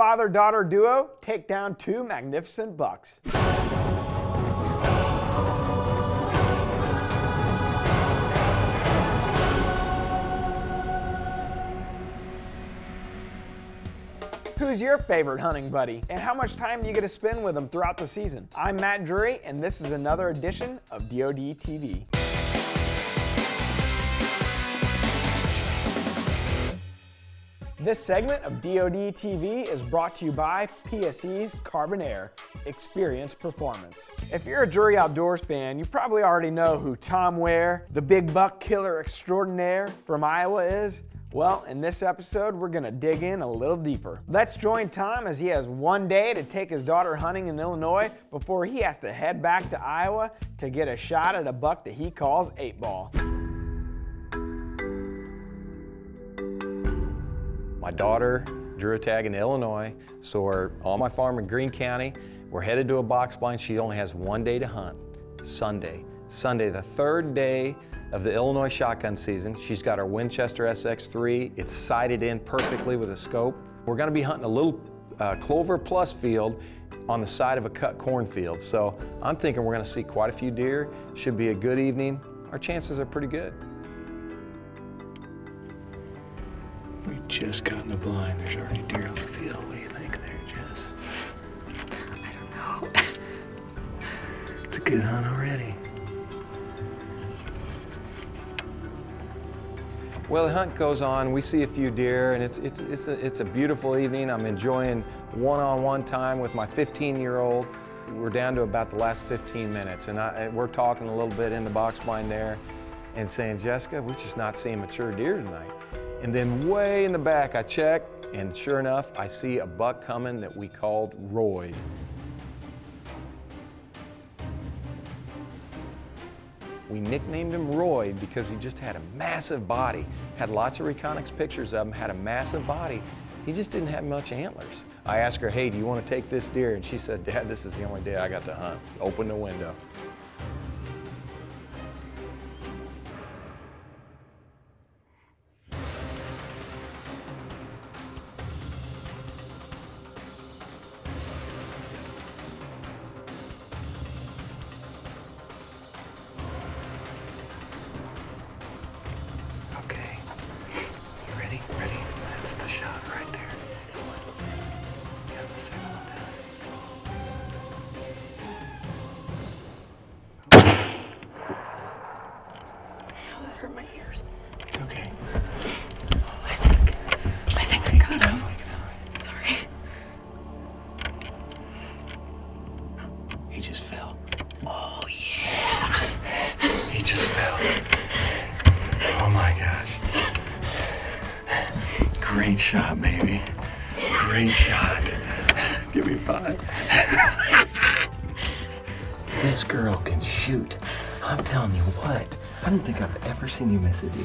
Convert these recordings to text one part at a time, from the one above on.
father-daughter duo take down two magnificent bucks. Who's your favorite hunting buddy, and how much time do you get to spend with them throughout the season? I'm Matt Drury, and this is another edition of DoD TV. This segment of DoD TV is brought to you by PSE's Carbon Air Experience Performance. If you're a Drury Outdoors fan, you probably already know who Tom Ware, the big buck killer extraordinaire from Iowa is. Well, in this episode, we're gonna dig in a little deeper. Let's join Tom as he has one day to take his daughter hunting in Illinois before he has to head back to Iowa to get a shot at a buck that he calls 8-ball. My daughter drew a tag in Illinois, so we're on my farm in Greene County. We're headed to a box blind. She only has one day to hunt, Sunday. Sunday, the third day of the Illinois shotgun season. She's got her Winchester SX3. It's sighted in perfectly with a scope. We're gonna be hunting a little clover plus field on the side of a cut cornfield. So I'm thinking we're gonna see quite a few deer. Should be a good evening. Our chances are pretty good. We just got in the blind. There's already deer on the field. What do you think there, Jess? I don't know. It's a good hunt already. Well, the hunt goes on. We see a few deer, and it's a beautiful evening. I'm enjoying one-on-one time with my 15-year-old. We're down to about the last 15 minutes, and we're talking a little bit in the box blind there, and saying, Jessica, we're just not seeing mature deer tonight. And then way in the back, I check, and sure enough, I see a buck coming that we called Royd. We nicknamed him Royd because he just had a massive body, had lots of Reconyx pictures of him, had a massive body. He just didn't have much antlers. I asked her, hey, do you want to take this deer? And she said, Dad, this is the only day I got to hunt. Open the window. Ready? That's the shot right there. The second one. Yeah, the second one down. Oh, that hurt my ears. It's okay. I think I got him. Sorry. He just fell. Oh, yeah. He just fell. Oh my gosh. Great shot, baby. Great shot. Give me 5. This girl can shoot. I'm telling you what. I don't think I've ever seen you miss a deer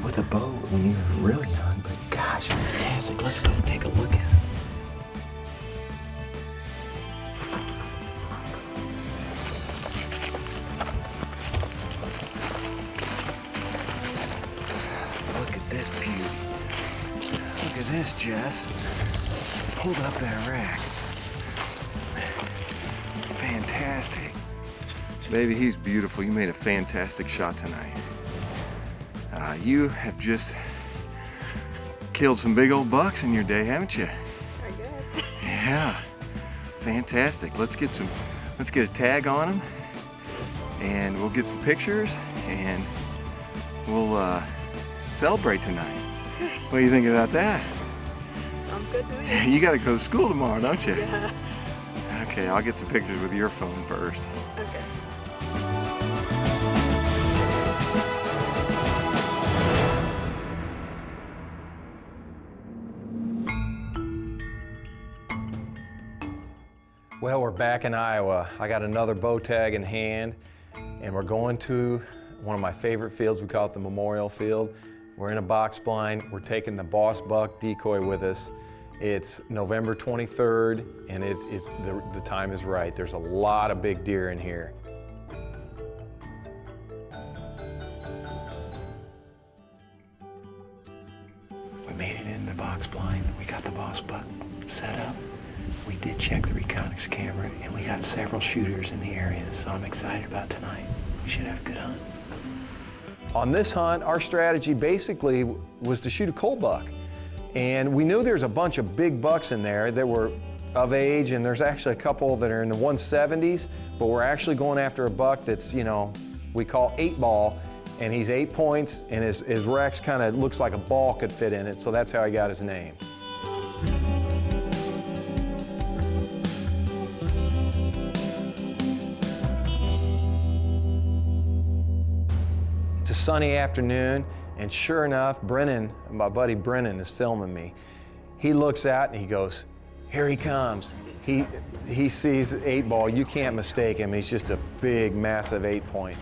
with a bow when you were really young, but gosh, fantastic. Let's go take a look at it. Look at this beauty. Look at this, Jess. Hold up that rack. Fantastic. Baby, he's beautiful. You made a fantastic shot tonight. You have just killed some big old bucks in your day, haven't you? I guess. Yeah, fantastic. Let's get a tag on him, and we'll get some pictures, and we'll celebrate tonight. What do you think about that? Sounds good to me. You got to go to school tomorrow, don't you? Yeah. Okay, I'll get some pictures with your phone first. Okay. Well, we're back in Iowa. I got another bow tag in hand, and we're going to one of my favorite fields. We call it the Memorial Field. We're in a box blind. We're taking the Boss Buck decoy with us. It's November 23rd, and the time is right. There's a lot of big deer in here. We made it in the box blind. We got the Boss Buck We did check the Reconyx camera, and we got several shooters in the area, so I'm excited about tonight. We should have a good hunt. On this hunt, our strategy basically was to shoot a cold buck. And we knew there's a bunch of big bucks in there that were of age, and there's actually a couple that are in the 170s, but we're actually going after a buck that's, you know, we call 8-ball, and he's 8 points, and his Rex kind of looks like a ball could fit in it, so that's how he got his name. It's a sunny afternoon, and sure enough, Brennan, my buddy Brennan, is filming me. He looks out and he goes, "Here he comes." He sees 8-ball. You can't mistake him. He's just a big, massive 8-point.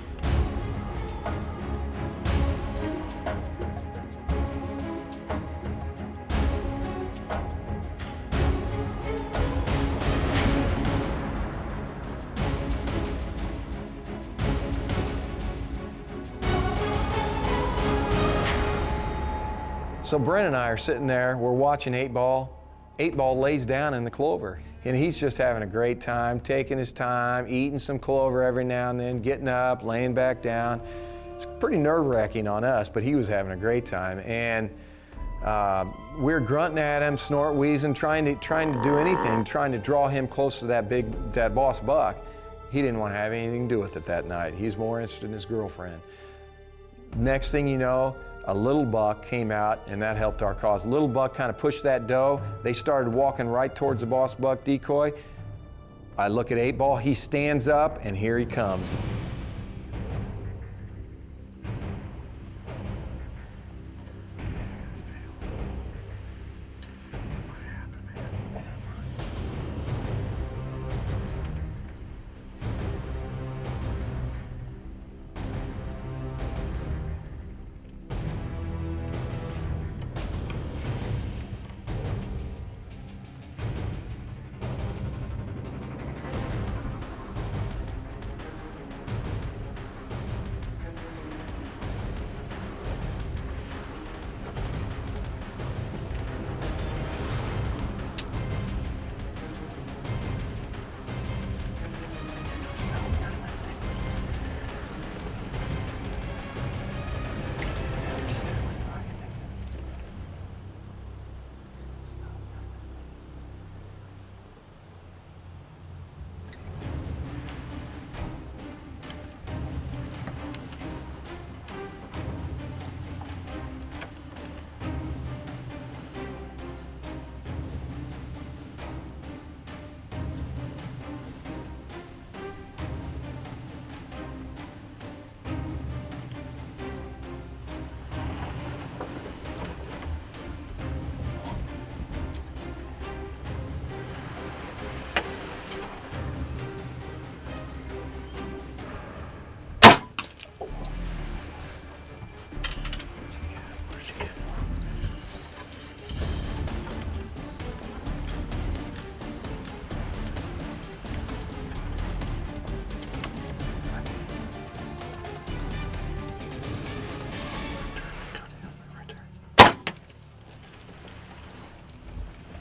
So Brent and I are sitting there, we're watching 8-ball. 8-ball lays down in the clover, and he's just having a great time, taking his time, eating some clover every now and then, getting up, laying back down. It's pretty nerve-wracking on us, but he was having a great time. And we're grunting at him, snort, wheezing, trying to do anything, trying to draw him close to that boss buck. He didn't want to have anything to do with it that night. He was more interested in his girlfriend. Next thing you know, a little buck came out, and that helped our cause. Little buck kind of pushed that doe. They started walking right towards the boss buck decoy. I look at 8-ball, he stands up, and here he comes.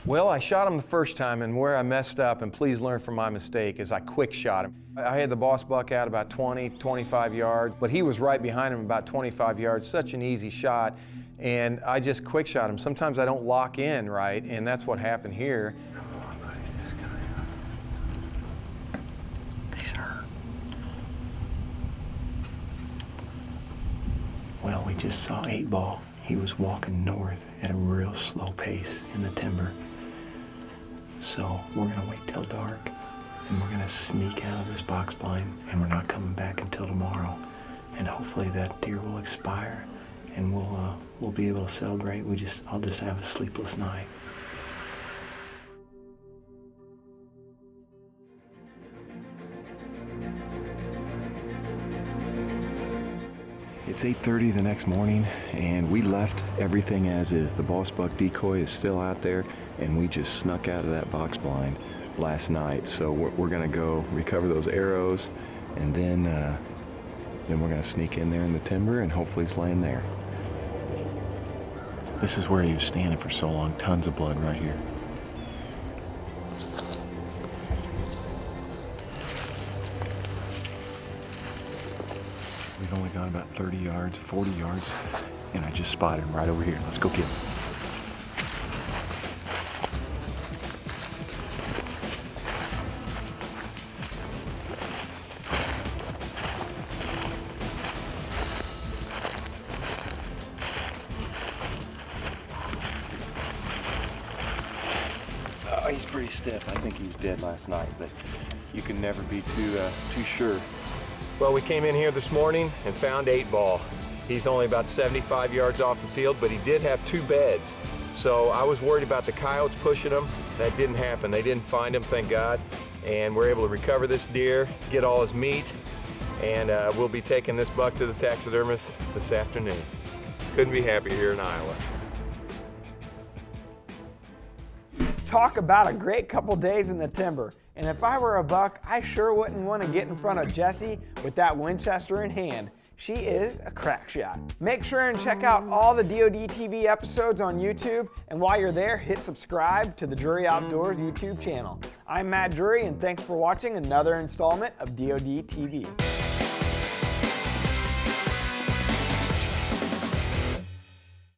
Well, I shot him the first time, and where I messed up, and please learn from my mistake, is I quick shot him. I had the boss buck out about 20, 25 yards, but he was right behind him about 25 yards, such an easy shot, and I just quick shot him. Sometimes I don't lock in right, and that's what happened here. Come on, buddy, this guy. He's hurt. Well, we just saw 8-ball. He was walking north at a real slow pace in the timber. So we're gonna wait till dark, and we're gonna sneak out of this box blind, and we're not coming back until tomorrow. And hopefully that deer will expire, and we'll be able to celebrate. I'll just have a sleepless night. It's 8:30 the next morning, and we left everything as is. The boss buck decoy is still out there, and we just snuck out of that box blind last night. So we're gonna go recover those arrows, and then we're gonna sneak in there in the timber, and hopefully he's laying there. This is where he was standing for so long. Tons of blood right here. had only gone about 30 yards, 40 yards, and I just spotted him right over here. Let's go get him. He's pretty stiff. I think he was dead last night, but you can never be too sure. Well, we came in here this morning and found 8-Ball. He's only about 75 yards off the field, but he did have 2 beds. So I was worried about the coyotes pushing him. That didn't happen. They didn't find him, thank God. And we're able to recover this deer, get all his meat, and we'll be taking this buck to the taxidermist this afternoon. Couldn't be happier here in Iowa. Talk about a great couple days in the timber. And if I were a buck, I sure wouldn't want to get in front of Jessie with that Winchester in hand. She is a crack shot. Make sure and check out all the DoD TV episodes on YouTube. And while you're there, hit subscribe to the Drury Outdoors YouTube channel. I'm Matt Drury, and thanks for watching another installment of DoD TV.